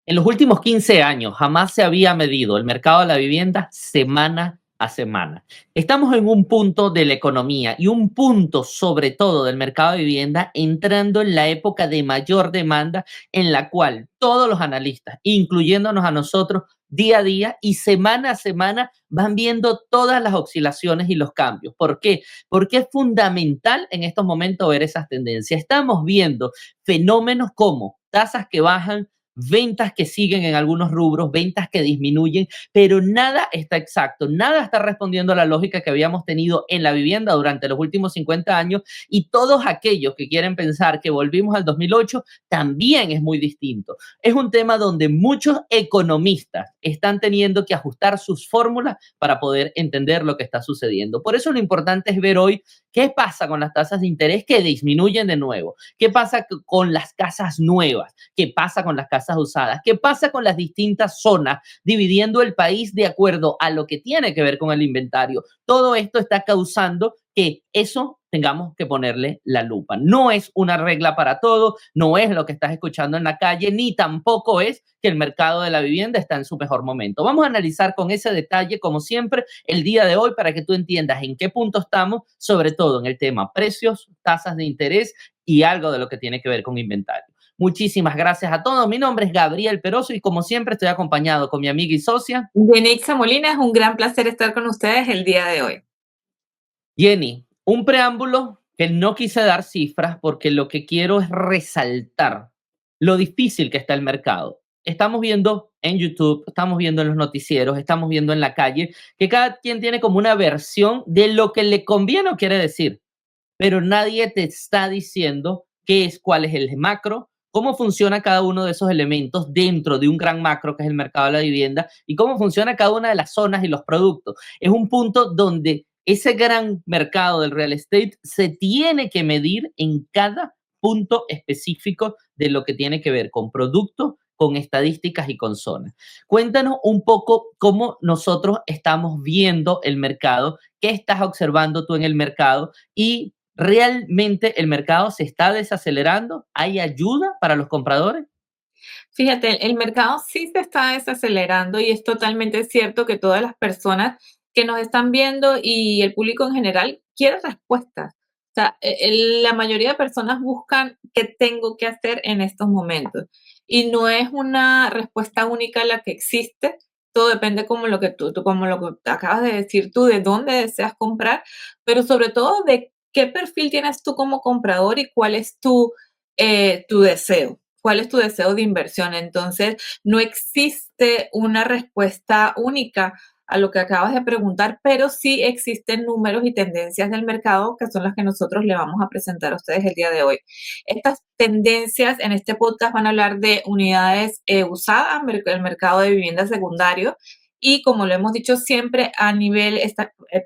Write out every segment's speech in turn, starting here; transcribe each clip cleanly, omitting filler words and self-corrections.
En los últimos 15 años jamás se había medido el mercado de la vivienda semana a semana. Estamos en un punto de la economía y un punto sobre todo del mercado de vivienda entrando en la época de mayor demanda en la cual todos los analistas, incluyéndonos a nosotros, día a día y semana a semana van viendo todas las oscilaciones y los cambios. ¿Por qué? Porque es fundamental en estos momentos ver esas tendencias. Estamos viendo fenómenos como tasas que bajan, ventas que siguen en algunos rubros, ventas que disminuyen, pero nada está exacto, nada está respondiendo a la lógica que habíamos tenido en la vivienda durante los últimos 50 años y todos aquellos que quieren pensar que volvimos al 2008 también es muy distinto. Es un tema donde muchos economistas están teniendo que ajustar sus fórmulas para poder entender lo que está sucediendo. Por eso lo importante es ver hoy qué pasa con las tasas de interés que disminuyen de nuevo, qué pasa con las casas nuevas, qué pasa con las casas usadas, qué pasa con las distintas zonas, dividiendo el país de acuerdo a lo que tiene que ver con el inventario. Todo esto está causando que eso tengamos que ponerle la lupa. No es una regla para todo, no es lo que estás escuchando en la calle, ni tampoco es que el mercado de la vivienda está en su mejor momento. Vamos a analizar con ese detalle, como siempre, el día de hoy para que tú entiendas en qué punto estamos, sobre todo en el tema precios, tasas de interés y algo de lo que tiene que ver con inventario. Muchísimas gracias a todos. Mi nombre es Gabriel Peroso y como siempre estoy acompañado con mi amiga y socia Yenixa Molina, es un gran placer estar con ustedes el día de hoy. Jenny. Un preámbulo que no quise dar cifras porque lo que quiero es resaltar lo difícil que está el mercado. Estamos viendo en YouTube, estamos viendo en los noticieros, estamos viendo en la calle que cada quien tiene como una versión de lo que le conviene o quiere decir, pero nadie te está diciendo qué es, cuál es el macro, cómo funciona cada uno de esos elementos dentro de un gran macro que es el mercado de la vivienda y cómo funciona cada una de las zonas y los productos. Es un punto donde ese gran mercado del real estate se tiene que medir en cada punto específico de lo que tiene que ver con productos, con estadísticas y con zonas. Cuéntanos un poco cómo nosotros estamos viendo el mercado, qué estás observando tú en el mercado y ¿realmente el mercado se está desacelerando? ¿Hay ayuda para los compradores? Fíjate, el mercado sí se está desacelerando y es totalmente cierto que todas las personas que nos están viendo y el público en general quiere respuestas. O sea, la mayoría de personas buscan qué tengo que hacer en estos momentos y no es una respuesta única la que existe. Todo depende como lo que como lo que acabas de decir tú, de dónde deseas comprar, pero sobre todo de qué perfil tienes tú como comprador y cuál es tu deseo. ¿Cuál es tu deseo de inversión? Entonces, no existe una respuesta única a lo que acabas de preguntar, pero sí existen números y tendencias del mercado que son las que nosotros le vamos a presentar a ustedes el día de hoy. Estas tendencias en este podcast van a hablar de unidades usadas, el mercado de vivienda secundario, y como lo hemos dicho siempre,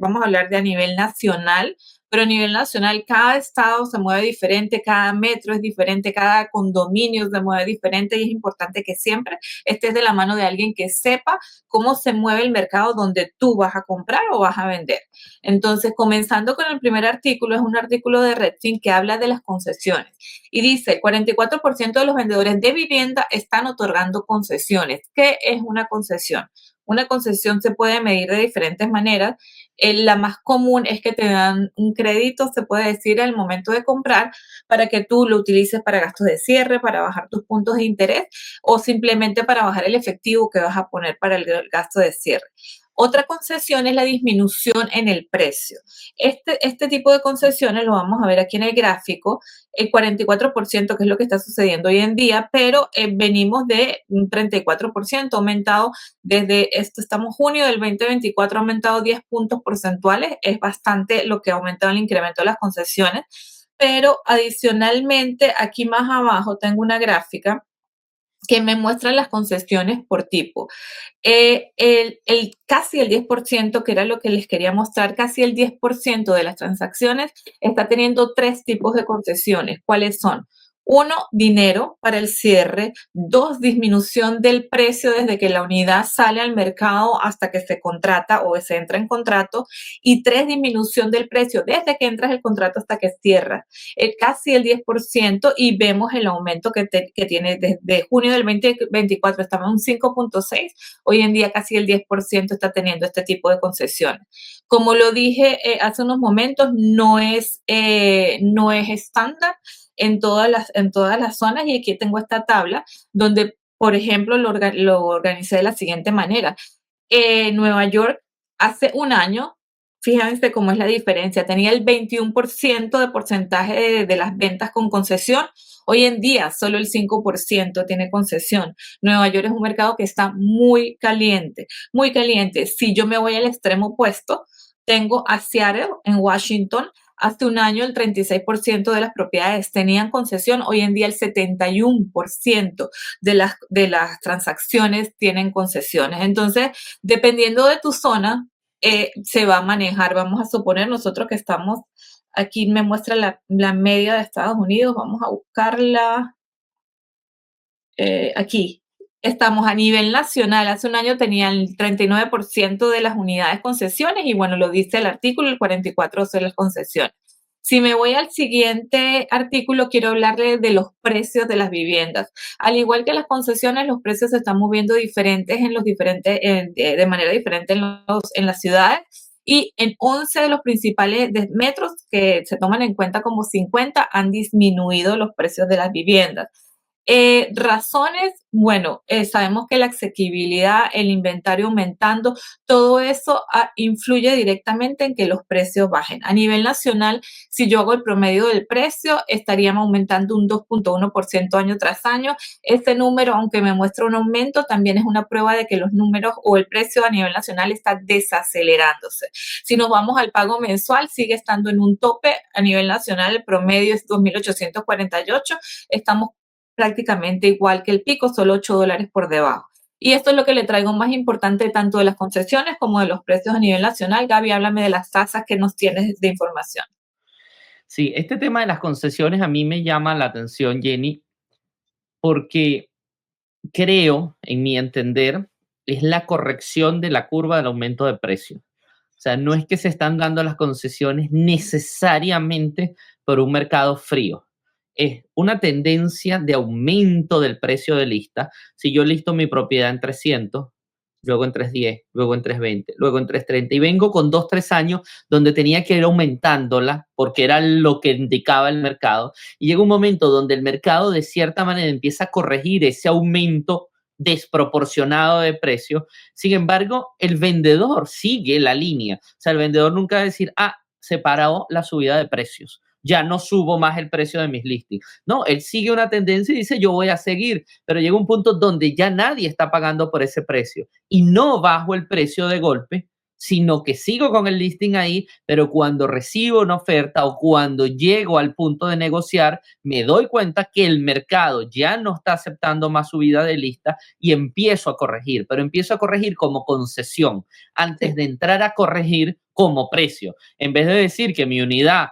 vamos a hablar de a nivel nacional, pero a nivel nacional cada estado se mueve diferente, cada metro es diferente, cada condominio se mueve diferente y es importante que siempre estés de la mano de alguien que sepa cómo se mueve el mercado donde tú vas a comprar o vas a vender. Entonces, comenzando con el primer artículo, es un artículo de Redfin que habla de las concesiones y dice, 44% de los vendedores de vivienda están otorgando concesiones. ¿Qué es una concesión? Una concesión se puede medir de diferentes maneras. La más común es que te dan un crédito, se puede decir, al momento de comprar para que tú lo utilices para gastos de cierre, para bajar tus puntos de interés o simplemente para bajar el efectivo que vas a poner para el gasto de cierre. Otra concesión es la disminución en el precio. Este tipo de concesiones lo vamos a ver aquí en el gráfico, el 44%, que es lo que está sucediendo hoy en día, pero venimos de un 34%, aumentado desde estamos junio del 2024, ha aumentado 10 puntos porcentuales, es bastante lo que ha aumentado el incremento de las concesiones, pero adicionalmente aquí más abajo tengo una gráfica que me muestra las concesiones por tipo. Casi el 10%, que era lo que les quería mostrar, casi el 10% de las transacciones está teniendo tres tipos de concesiones. ¿Cuáles son? Uno, dinero para el cierre. Dos, disminución del precio desde que la unidad sale al mercado hasta que se contrata o se entra en contrato. Y tres, disminución del precio desde que entras el contrato hasta que cierras. Casi el 10% y vemos el aumento que tiene desde junio del 2024, estaba en un 5.6, hoy en día casi el 10% está teniendo este tipo de concesiones. Como lo dije hace unos momentos, no es estándar en todas las zonas y aquí tengo esta tabla donde, por ejemplo, lo organicé de la siguiente manera. Nueva York hace un año, fíjense cómo es la diferencia, tenía el 21% de porcentaje de las ventas con concesión. Hoy en día solo el 5% tiene concesión. Nueva York es un mercado que está muy caliente, muy caliente. Si yo me voy al extremo opuesto, tengo a Seattle en Washington. Hace un año el 36% de las propiedades tenían concesión, hoy en día el 71% de las transacciones tienen concesiones. Entonces, dependiendo de tu zona, se va a manejar. Vamos a suponer nosotros que estamos, aquí me muestra la media de Estados Unidos, vamos a buscarla aquí. Estamos a nivel nacional. Hace un año tenían el 39% de las unidades concesiones y bueno, lo dice el artículo, el 44% de las concesiones. Si me voy al siguiente artículo, quiero hablarle de los precios de las viviendas. Al igual que las concesiones, los precios se están moviendo de manera diferente en las ciudades y en 11 de los principales metros que se toman en cuenta como 50 han disminuido los precios de las viviendas. Razones, bueno, sabemos que la asequibilidad, el inventario aumentando, todo eso influye directamente en que los precios bajen. A nivel nacional, si yo hago el promedio del precio, estaríamos aumentando un 2.1% año tras año. Este número, aunque me muestra un aumento, también es una prueba de que los números o el precio a nivel nacional está desacelerándose. Si nos vamos al pago mensual, sigue estando en un tope. A nivel nacional, el promedio es 2.848. Estamos prácticamente igual que el pico, solo $8 por debajo. Y esto es lo que le traigo más importante tanto de las concesiones como de los precios a nivel nacional. Gaby, háblame de las tasas que nos tienes de información. Sí, este tema de las concesiones a mí me llama la atención, Jenny, porque creo, en mi entender, es la corrección de la curva del aumento de precio. O sea, no es que se están dando las concesiones necesariamente por un mercado frío. Es una tendencia de aumento del precio de lista. Si yo listo mi propiedad en 300, luego en 310, luego en 320, luego en 330 y vengo con 2, 3 años donde tenía que ir aumentándola porque era lo que indicaba el mercado. Y llega un momento donde el mercado de cierta manera empieza a corregir ese aumento desproporcionado de precio. Sin embargo, el vendedor sigue la línea. O sea, el vendedor nunca va a decir, se paró la subida de precios, ya no subo más el precio de mis listings. No, él sigue una tendencia y dice, yo voy a seguir, pero llega un punto donde ya nadie está pagando por ese precio y no bajo el precio de golpe, sino que sigo con el listing ahí, pero cuando recibo una oferta o cuando llego al punto de negociar, me doy cuenta que el mercado ya no está aceptando más subida de lista y empiezo a corregir, pero empiezo a corregir como concesión antes de entrar a corregir como precio. En vez de decir que mi unidad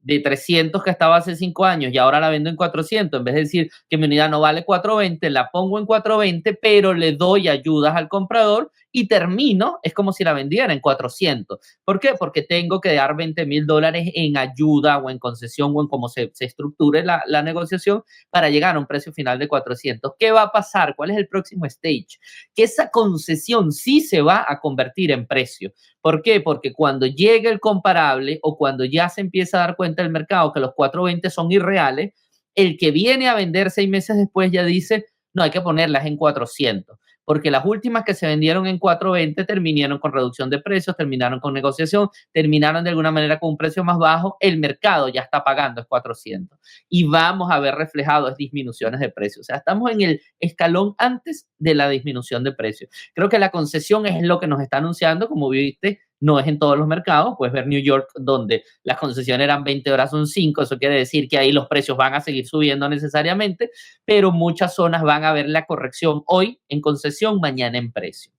de 300 que estaba hace 5 años y ahora la vendo en 400, en vez de decir que mi unidad no vale 420, la pongo en 420, pero le doy ayudas al comprador y termino, es como si la vendiera en 400. ¿Por qué? Porque tengo que dar $20,000 en ayuda o en concesión o en cómo se estructure la negociación para llegar a un precio final de 400. ¿Qué va a pasar? ¿Cuál es el próximo stage? Que esa concesión sí se va a convertir en precio. ¿Por qué? Porque cuando llegue el comparable o cuando ya se empieza a dar cuenta el mercado que los 420 son irreales, el que viene a vender 6 meses después ya dice, no, hay que ponerlas en 400, porque las últimas que se vendieron en 420 terminaron con reducción de precios, terminaron con negociación, terminaron de alguna manera con un precio más bajo, el mercado ya está pagando es 400 y vamos a ver reflejados disminuciones de precios. O sea, estamos en el escalón antes de la disminución de precios. Creo que la concesión es lo que nos está anunciando, como viste, no es en todos los mercados. Puedes ver New York, donde las concesiones eran 20 horas, son 5. Eso quiere decir que ahí los precios van a seguir subiendo necesariamente, pero muchas zonas van a ver la corrección hoy en concesión, mañana en precio.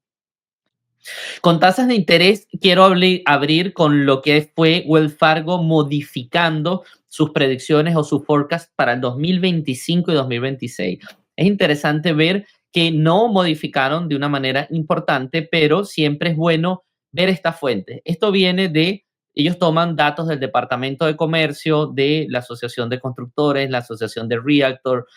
Con tasas de interés, quiero abrir con lo que fue Wells Fargo modificando sus predicciones o su forecast para el 2025 y 2026. Es interesante ver que no modificaron de una manera importante, pero siempre es bueno ver esta fuente. Esto viene de, ellos toman datos del Departamento de Comercio, de la Asociación de Constructores, la Asociación de Realtor,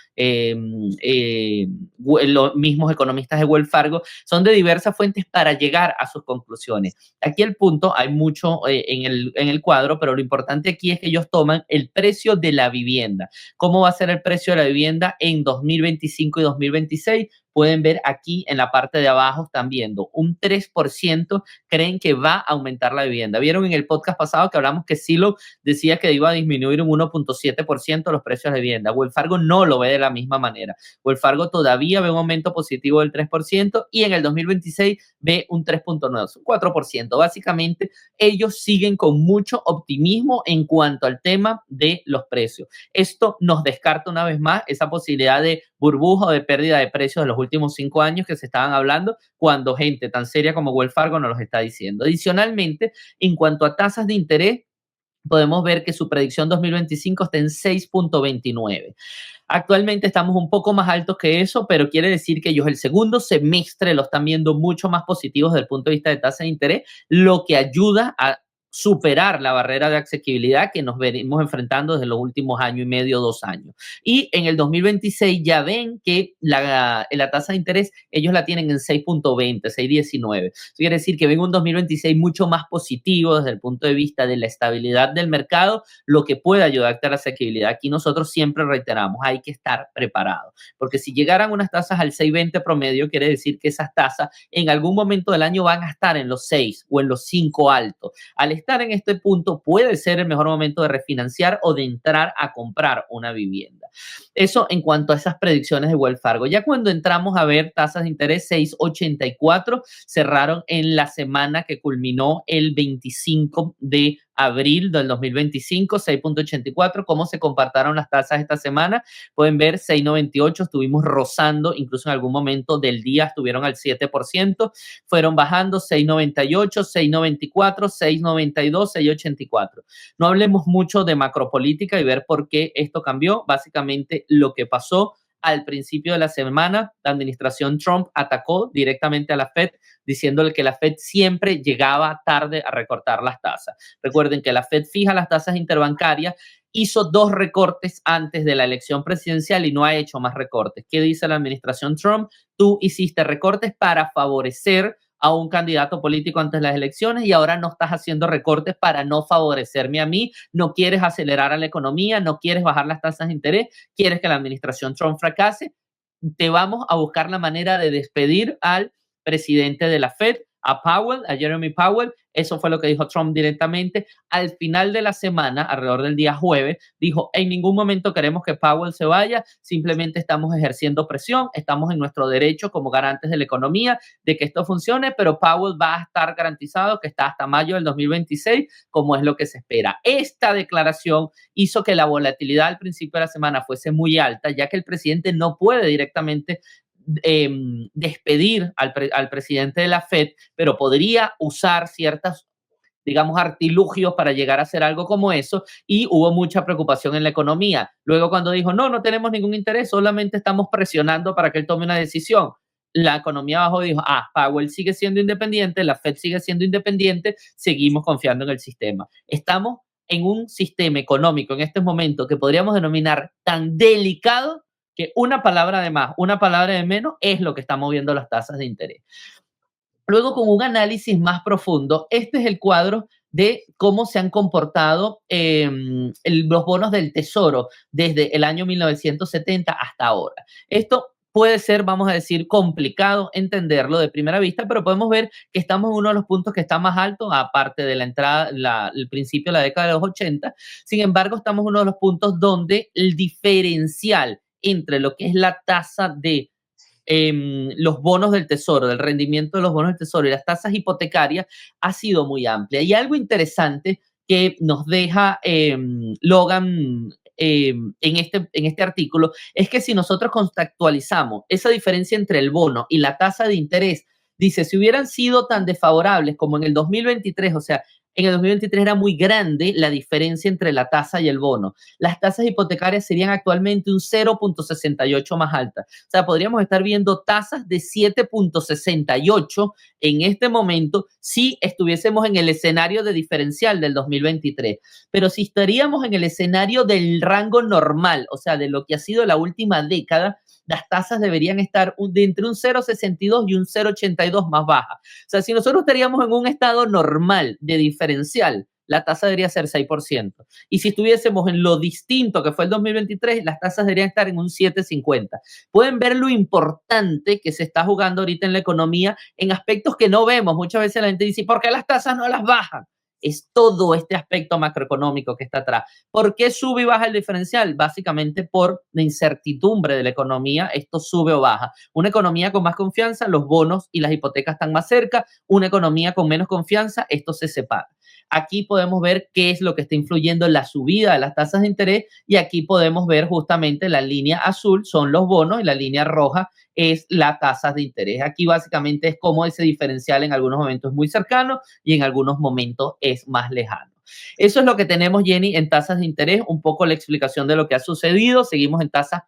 los mismos economistas de Wells Fargo, son de diversas fuentes para llegar a sus conclusiones. Aquí el punto, hay mucho en el cuadro, pero lo importante aquí es que ellos toman el precio de la vivienda. ¿Cómo va a ser el precio de la vivienda en 2025 y 2026? Pueden ver aquí en la parte de abajo, están viendo un 3% creen que va a aumentar la vivienda. Vieron en el podcast pasado que hablamos que Zillow decía que iba a disminuir un 1.7% los precios de vivienda. Wells Fargo no lo ve de la misma manera. Wells Fargo todavía ve un aumento positivo del 3% y en el 2026 ve un 3.9%, un 4%. Básicamente, ellos siguen con mucho optimismo en cuanto al tema de los precios. Esto nos descarta una vez más esa posibilidad de burbuja o de pérdida de precios de los últimos 5 años que se estaban hablando cuando gente tan seria como Wells Fargo nos los está diciendo. Adicionalmente, en cuanto a tasas de interés, podemos ver que su predicción 2025 está en 6.29. Actualmente estamos un poco más altos que eso, pero quiere decir que ellos el segundo semestre lo están viendo mucho más positivo desde el punto de vista de tasa de interés, lo que ayuda a superar la barrera de asequibilidad que nos venimos enfrentando desde los últimos año y medio, 2 años. Y en el 2026 ya ven que la tasa de interés ellos la tienen en 6.20, 6.19. Eso quiere decir que ven un 2026 mucho más positivo desde el punto de vista de la estabilidad del mercado, lo que puede ayudarte a la asequibilidad. Aquí nosotros siempre reiteramos, hay que estar preparado, porque si llegaran unas tasas al 6.20 promedio, quiere decir que esas tasas en algún momento del año van a estar en los 6 o en los 5 altos. Al estar en este punto puede ser el mejor momento de refinanciar o de entrar a comprar una vivienda. Eso en cuanto a esas predicciones de Wells Fargo. Ya cuando entramos a ver tasas de interés 6.84, cerraron en la semana que culminó el 25 de abril del 2025, 6.84. ¿Cómo se comportaron las tasas esta semana? Pueden ver 6.98, estuvimos rozando, incluso en algún momento del día estuvieron al 7%, fueron bajando 6.98, 6.94, 6.92, 6.84. No hablemos mucho de macropolítica y ver por qué esto cambió. Básicamente lo que pasó al principio de la semana, la administración Trump atacó directamente a la Fed, diciéndole que la Fed siempre llegaba tarde a recortar las tasas. Recuerden que la Fed fija las tasas interbancarias, hizo 2 recortes antes de la elección presidencial y no ha hecho más recortes. ¿Qué dice la administración Trump? Tú hiciste recortes para favorecer a un candidato político antes de las elecciones y ahora no estás haciendo recortes para no favorecerme a mí, no quieres acelerar a la economía, no quieres bajar las tasas de interés, quieres que la administración Trump fracase, te vamos a buscar la manera de despedir al presidente de la Fed, a Powell, a Jeremy Powell. Eso fue lo que dijo Trump directamente. Al final de la semana, alrededor del día jueves, dijo, en ningún momento queremos que Powell se vaya, simplemente estamos ejerciendo presión, estamos en nuestro derecho como garantes de la economía de que esto funcione, pero Powell va a estar garantizado que está hasta mayo del 2026, como es lo que se espera. Esta declaración hizo que la volatilidad al principio de la semana fuese muy alta, ya que el presidente no puede directamente despedir al presidente de la Fed, pero podría usar ciertas, digamos, artilugios para llegar a hacer algo como eso, y hubo mucha preocupación en la economía. Luego cuando dijo, no tenemos ningún interés, solamente estamos presionando para que él tome una decisión, la economía bajó y dijo, Powell sigue siendo independiente, la Fed sigue siendo independiente, seguimos confiando en el sistema. Estamos en un sistema económico en este momento que podríamos denominar tan delicado que una palabra de más, una palabra de menos es lo que está moviendo las tasas de interés. Luego, con un análisis más profundo, este es el cuadro de cómo se han comportado los bonos del Tesoro desde el año 1970 hasta ahora. Esto puede ser, vamos a decir, complicado entenderlo de primera vista, pero podemos ver que estamos en uno de los puntos que está más alto, aparte de la entrada, el principio de la década de los 80. Sin embargo, estamos en uno de los puntos donde el diferencial entre lo que es la tasa de los bonos del tesoro, del rendimiento de los bonos del tesoro y las tasas hipotecarias ha sido muy amplia. Y algo interesante que nos deja Logan en este artículo es que si nosotros contextualizamos esa diferencia entre el bono y la tasa de interés, dice, si hubieran sido tan desfavorables como en el 2023, o sea, en el 2023 era muy grande la diferencia entre la tasa y el bono. Las tasas hipotecarias serían actualmente un 0,68 más altas. O sea, podríamos estar viendo tasas de 7,68 en este momento si estuviésemos en el escenario de diferencial del 2023. Pero si estaríamos en el escenario del rango normal, o sea, de lo que ha sido la última década, las tasas deberían estar de entre un 0,62 y un 0,82 más bajas. O sea, si nosotros estaríamos en un estado normal de diferencial, la tasa debería ser 6%. Y si estuviésemos en lo distinto que fue el 2023, las tasas deberían estar en un 7,50. Pueden ver lo importante que se está jugando ahorita en la economía en aspectos que no vemos. Muchas veces la gente dice, ¿por qué las tasas no las bajan? Es todo este aspecto macroeconómico que está atrás. ¿Por qué sube y baja el diferencial? Básicamente por la incertidumbre de la economía, esto sube o baja. Una economía con más confianza, los bonos y las hipotecas están más cerca. Una economía con menos confianza, esto se separa. Aquí podemos ver qué es lo que está influyendo en la subida de las tasas de interés y aquí podemos ver justamente la línea azul son los bonos y la línea roja es la tasa de interés. Aquí básicamente es como ese diferencial en algunos momentos es muy cercano y en algunos momentos es más lejano. Eso es lo que tenemos, Jenny, en tasas de interés, un poco la explicación de lo que ha sucedido. Seguimos en tasas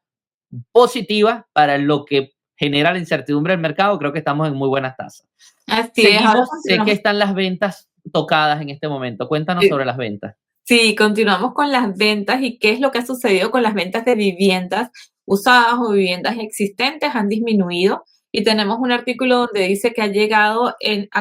positivas para lo que genera la incertidumbre del mercado. Creo que estamos en muy buenas tasas. Así es, ahora Seguimos, sé que continuamos. están las ventas tocadas en este momento. Cuéntanos sobre las ventas. Sí, continuamos con las ventas y qué es lo que ha sucedido con las ventas de viviendas usadas o viviendas existentes. Han disminuido y tenemos un artículo donde dice que ha llegado a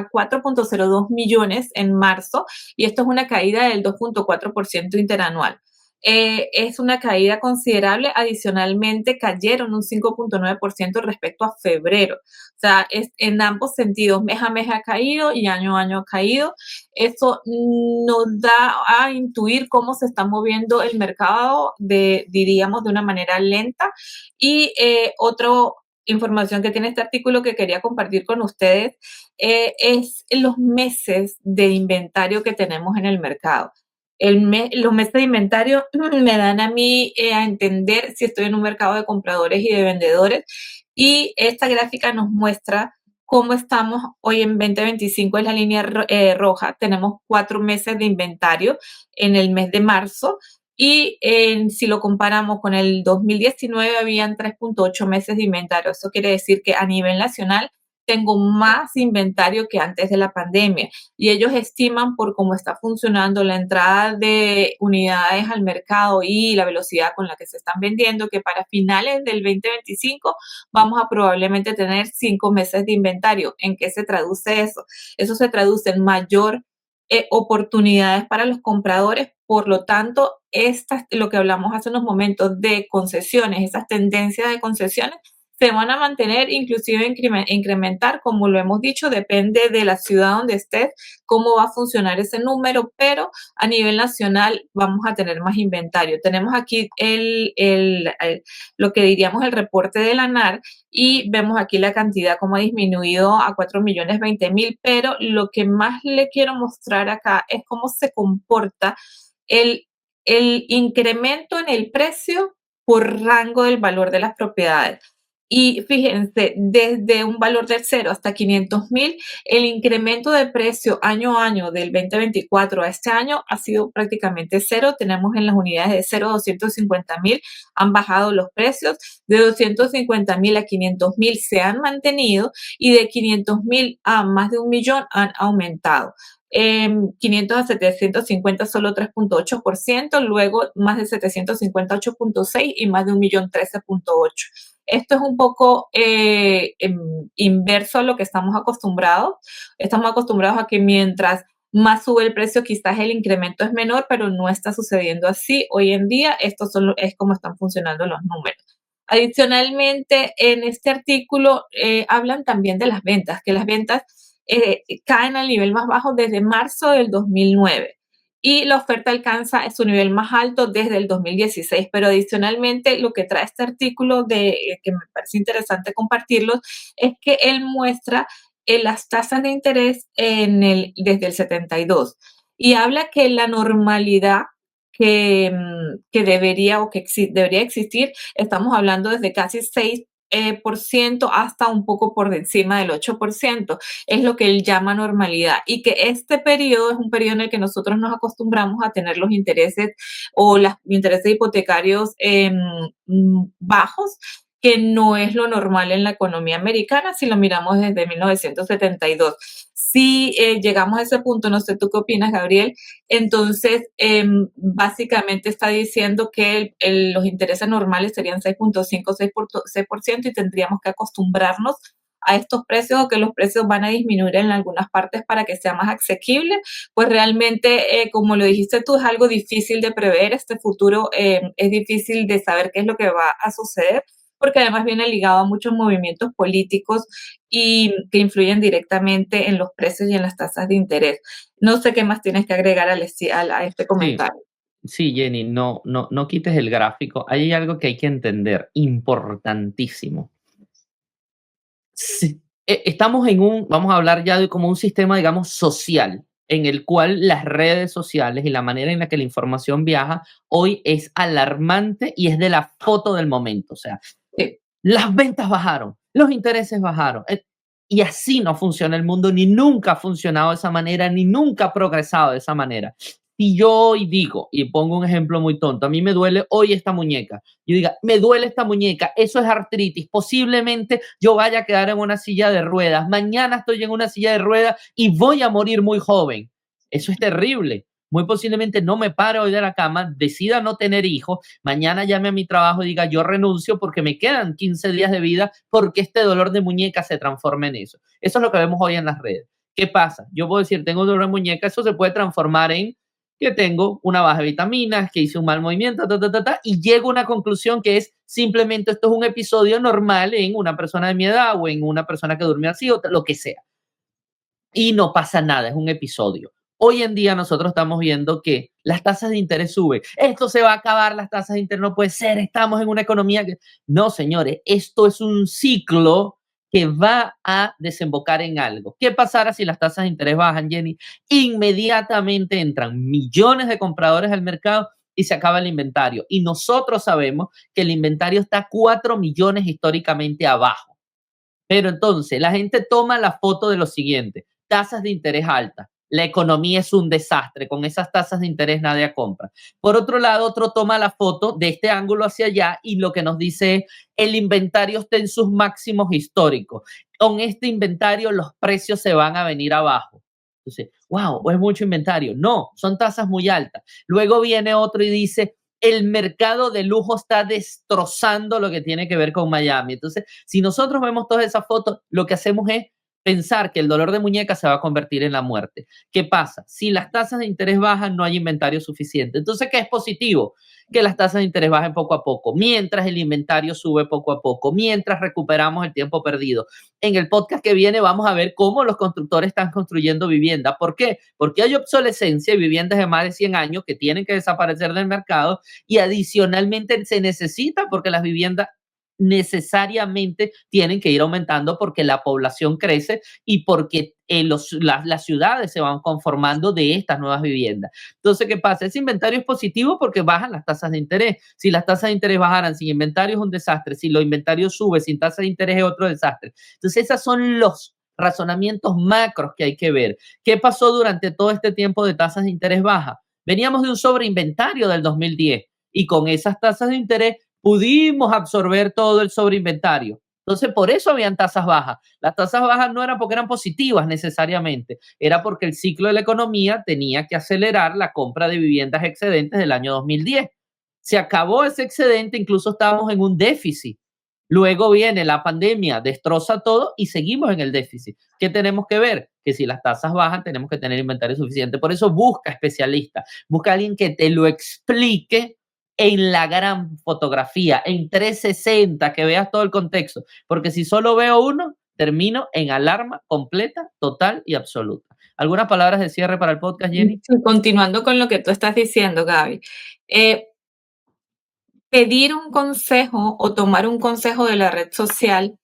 4,02 millones en marzo y esto es una caída del 2,4% interanual. Es una caída considerable. Adicionalmente, cayeron un 5,9% respecto a febrero. O sea, es en ambos sentidos, mes a mes ha caído y año a año ha caído. Eso nos da a intuir cómo se está moviendo el mercado, diríamos, de una manera lenta. Y otra información que tiene este artículo que quería compartir con ustedes es los meses de inventario que tenemos en el mercado. Los meses de inventario me dan a mí a entender si estoy en un mercado de compradores y de vendedores. Y esta gráfica nos muestra cómo estamos hoy en 2025, es la línea roja. Tenemos 4 meses de inventario en el mes de marzo. Y si lo comparamos con el 2019, habían 3,8 meses de inventario. Eso quiere decir que a nivel nacional tengo más inventario que antes de la pandemia y ellos estiman por cómo está funcionando la entrada de unidades al mercado y la velocidad con la que se están vendiendo, que para finales del 2025 vamos a probablemente tener 5 meses de inventario. ¿En qué se traduce eso? Eso se traduce en mayor oportunidades para los compradores. Por lo tanto, lo que hablamos hace unos momentos de concesiones, esas tendencias de concesiones, se van a mantener, inclusive incrementar, como lo hemos dicho, depende de la ciudad donde estés, cómo va a funcionar ese número, pero a nivel nacional vamos a tener más inventario. Tenemos aquí lo que diríamos el reporte de la ANAR y vemos aquí la cantidad como ha disminuido a 4,020,000, pero lo que más le quiero mostrar acá es cómo se comporta el, el incremento en el precio por rango del valor de las propiedades. Y fíjense, desde un valor de 0 hasta 500,000, el incremento de precio año a año del 2024 a este año ha sido prácticamente cero. Tenemos en las unidades de 0 a 250,000 han bajado los precios, de 250,000 a 500,000 se han mantenido y de 500,000 a más de 1 millón han aumentado. 500 a 750 solo 3,8%, luego más de 750 8,6 y más de 1 millón 13,8. Esto es un poco inverso a lo que estamos acostumbrados. Estamos acostumbrados a que mientras más sube el precio, quizás el incremento es menor, pero no está sucediendo así. Hoy en día, esto es como están funcionando los números. Adicionalmente, en este artículo hablan también de las ventas, que las ventas caen al nivel más bajo desde marzo del 2009 y la oferta alcanza su nivel más alto desde el 2016. Pero adicionalmente, lo que trae este artículo que me parece interesante compartirlo es que él muestra las tasas de interés desde el 72 y habla que la normalidad que debería o que debería existir, estamos hablando desde casi 6 por ciento hasta un poco por encima del 8%. Es lo que él llama normalidad. Y que este periodo es un periodo en el que nosotros nos acostumbramos a tener los intereses o los intereses hipotecarios bajos, que no es lo normal en la economía americana si lo miramos desde 1972. Si llegamos a ese punto, no sé tú qué opinas, Gabriel, entonces básicamente está diciendo que los intereses normales serían 6.5, 6% y tendríamos que acostumbrarnos a estos precios o que los precios van a disminuir en algunas partes para que sea más asequible. Pues realmente, como lo dijiste tú, es algo difícil de prever. Este futuro es difícil de saber qué es lo que va a suceder, porque además viene ligado a muchos movimientos políticos y que influyen directamente en los precios y en las tasas de interés. No sé qué más tienes que agregar a este Sí, comentario. sí, Jenny, no quites el gráfico. Ahí hay algo que hay que entender, importantísimo. Sí, estamos en vamos a hablar ya de como un sistema, digamos, social, en el cual las redes sociales y la manera en la que la información viaja hoy es alarmante y es de la foto del momento. O sea, Sí. las ventas bajaron, los intereses bajaron. Y así no funciona el mundo, ni nunca ha funcionado de esa manera, ni nunca ha progresado de esa manera. Si yo hoy digo, y pongo un ejemplo muy tonto, a mí me duele hoy esta muñeca, yo diga, me duele esta muñeca, eso es artritis, posiblemente yo vaya a quedar en una silla de ruedas, mañana estoy en una silla de ruedas y voy a morir muy joven. Eso es terrible. Muy posiblemente no me pare hoy de la cama, decida no tener hijos, mañana llame a mi trabajo y diga yo renuncio porque me quedan 15 días de vida porque este dolor de muñeca se transforma en eso. Eso es lo que vemos hoy en las redes. ¿Qué pasa? Yo puedo decir, tengo dolor de muñeca, eso se puede transformar en que tengo una baja de vitaminas, que hice un mal movimiento, y llego a una conclusión que es simplemente esto es un episodio normal en una persona de mi edad o en una persona que durmió así o lo que sea. Y no pasa nada, es un episodio. Hoy en día nosotros estamos viendo que las tasas de interés suben. Esto se va a acabar, las tasas de interés no puede ser, estamos en una economía que... No, señores, esto es un ciclo que va a desembocar en algo. ¿Qué pasará si las tasas de interés bajan, Jenny? Inmediatamente entran millones de compradores al mercado y se acaba el inventario. Y nosotros sabemos que el inventario está 4 millones históricamente abajo. Pero entonces la gente toma la foto de lo siguiente, tasas de interés altas. La economía es un desastre, con esas tasas de interés nadie compra. Por otro lado, otro toma la foto de este ángulo hacia allá y lo que nos dice es, el inventario está en sus máximos históricos. Con este inventario los precios se van a venir abajo. Entonces, wow, es mucho inventario. No, son tasas muy altas. Luego viene otro y dice, el mercado de lujo está destrozando lo que tiene que ver con Miami. Entonces, si nosotros vemos todas esas fotos, lo que hacemos es pensar que el dolor de muñeca se va a convertir en la muerte. ¿Qué pasa? Si las tasas de interés bajan, no hay inventario suficiente. Entonces, ¿qué es positivo? Que las tasas de interés bajen poco a poco, mientras el inventario sube poco a poco, mientras recuperamos el tiempo perdido. En el podcast que viene vamos a ver cómo los constructores están construyendo vivienda. ¿Por qué? Porque hay obsolescencia y viviendas de más de 100 años que tienen que desaparecer del mercado y adicionalmente se necesita porque las viviendas necesariamente tienen que ir aumentando porque la población crece y porque las ciudades se van conformando de estas nuevas viviendas. Entonces, ¿qué pasa? Ese inventario es positivo porque bajan las tasas de interés. Si las tasas de interés bajaran sin inventario es un desastre. Si los inventarios suben sin tasas de interés es otro desastre. Entonces, esos son los razonamientos macros que hay que ver. ¿Qué pasó durante todo este tiempo de tasas de interés bajas? Veníamos de un sobreinventario del 2010 y con esas tasas de interés pudimos absorber todo el sobreinventario. Entonces, por eso habían tasas bajas. Las tasas bajas no eran porque eran positivas necesariamente, era porque el ciclo de la economía tenía que acelerar la compra de viviendas excedentes del año 2010. Se acabó ese excedente, incluso estábamos en un déficit. Luego viene la pandemia, destroza todo y seguimos en el déficit. ¿Qué tenemos que ver? Que si las tasas bajan, tenemos que tener inventario suficiente. Por eso busca especialistas, busca a alguien que te lo explique en la gran fotografía, en 360, que veas todo el contexto. Porque si solo veo uno, termino en alarma completa, total y absoluta. ¿Algunas palabras de cierre para el podcast, Jenny? Sí, continuando con lo que tú estás diciendo, Gaby. Pedir un consejo o tomar un consejo de la red social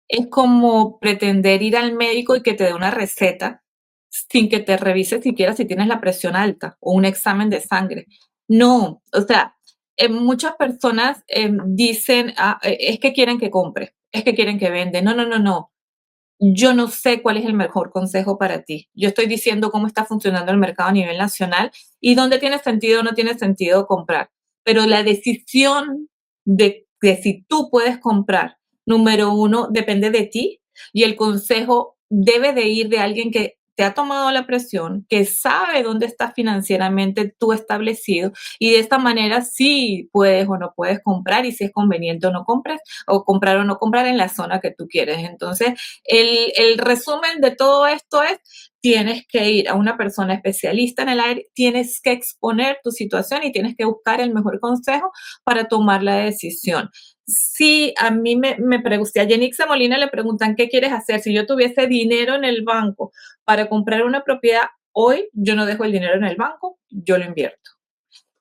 es como pretender ir al médico y que te dé una receta sin que te revise siquiera si tienes la presión alta o un examen de sangre. No, o sea, muchas personas dicen, es que quieren que compre. es que quieren que vende. No, no, no, no. Yo no sé cuál es el mejor consejo para ti. Yo estoy diciendo cómo está funcionando el mercado a nivel nacional y dónde tiene sentido o no tiene sentido comprar. Pero la decisión de si tú puedes comprar, número uno, depende de ti y el consejo debe de ir de alguien que te ha tomado la presión, que sabe dónde está financieramente tú establecido y de esta manera sí puedes o no puedes comprar y si es conveniente o no compres o comprar o no comprar en la zona que tú quieres. Entonces, el resumen de todo esto es, tienes que ir a una persona especialista en el aire, tienes que exponer tu situación y tienes que buscar el mejor consejo para tomar la decisión. Si a mí me pregunta, si a Yenixa Molina le preguntan qué quieres hacer, si yo tuviese dinero en el banco para comprar una propiedad, hoy yo no dejo el dinero en el banco, yo lo invierto.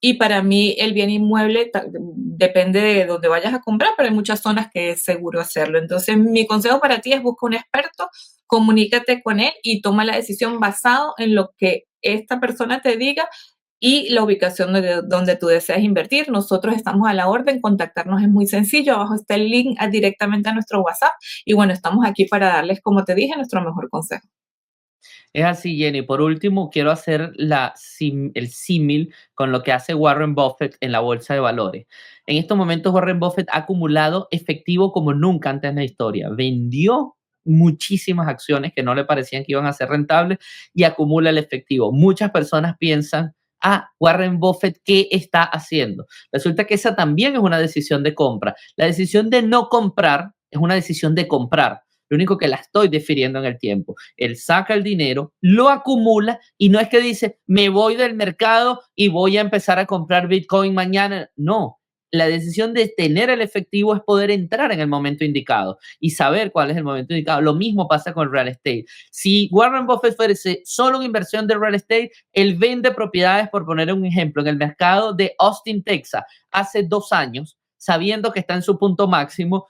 Y para mí el bien inmueble depende de dónde vayas a comprar, pero hay muchas zonas que es seguro hacerlo. Entonces, mi consejo para ti es busca un experto, comunícate con él y toma la decisión basado en lo que esta persona te diga y la ubicación donde tú deseas invertir. Nosotros estamos a la orden, contactarnos es muy sencillo, abajo está el link directamente a nuestro WhatsApp y bueno, estamos aquí para darles, como te dije, nuestro mejor consejo. Es así, Jenny. Por último, quiero hacer el símil con lo que hace Warren Buffett en la bolsa de valores. En estos momentos, Warren Buffett ha acumulado efectivo como nunca antes en la historia. Vendió muchísimas acciones que no le parecían que iban a ser rentables y acumula el efectivo. Muchas personas piensan, Warren Buffett, ¿qué está haciendo? Resulta que esa también es una decisión de compra. La decisión de no comprar es una decisión de comprar. Lo único que la estoy difiriendo en el tiempo. Él saca el dinero, lo acumula y no es que dice, me voy del mercado y voy a empezar a comprar Bitcoin mañana. No, la decisión de tener el efectivo es poder entrar en el momento indicado y saber cuál es el momento indicado. Lo mismo pasa con el real estate. Si Warren Buffett fuese solo una inversión de real estate, él vende propiedades, por poner un ejemplo, en el mercado de Austin, Texas, hace 2 años, sabiendo que está en su punto máximo,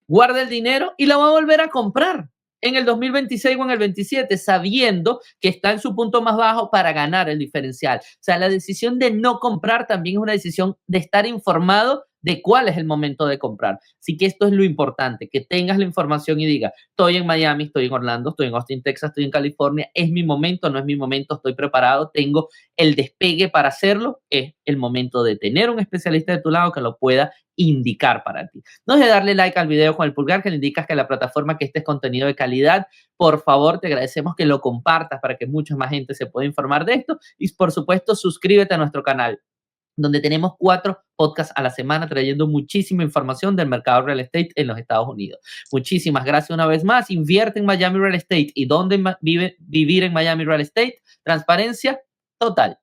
guarda el dinero y la va a volver a comprar en el 2026 o en el 27, sabiendo que está en su punto más bajo para ganar el diferencial. O sea, la decisión de no comprar también es una decisión de estar informado de cuál es el momento de comprar. Así que esto es lo importante, que tengas la información y digas, estoy en Miami, estoy en Orlando, estoy en Austin, Texas, estoy en California, es mi momento, no es mi momento, estoy preparado, tengo el despegue para hacerlo, es el momento de tener un especialista de tu lado que lo pueda indicar para ti. No dejes de darle like al video con el pulgar que le indicas que la plataforma que este es contenido de calidad. Por favor, te agradecemos que lo compartas para que mucha más gente se pueda informar de esto y por supuesto suscríbete a nuestro canal donde tenemos 4 podcasts a la semana trayendo muchísima información del mercado real estate en los Estados Unidos. Muchísimas gracias una vez más. Invierte en Miami Real Estate. ¿Y dónde vivir en Miami Real Estate? Transparencia total.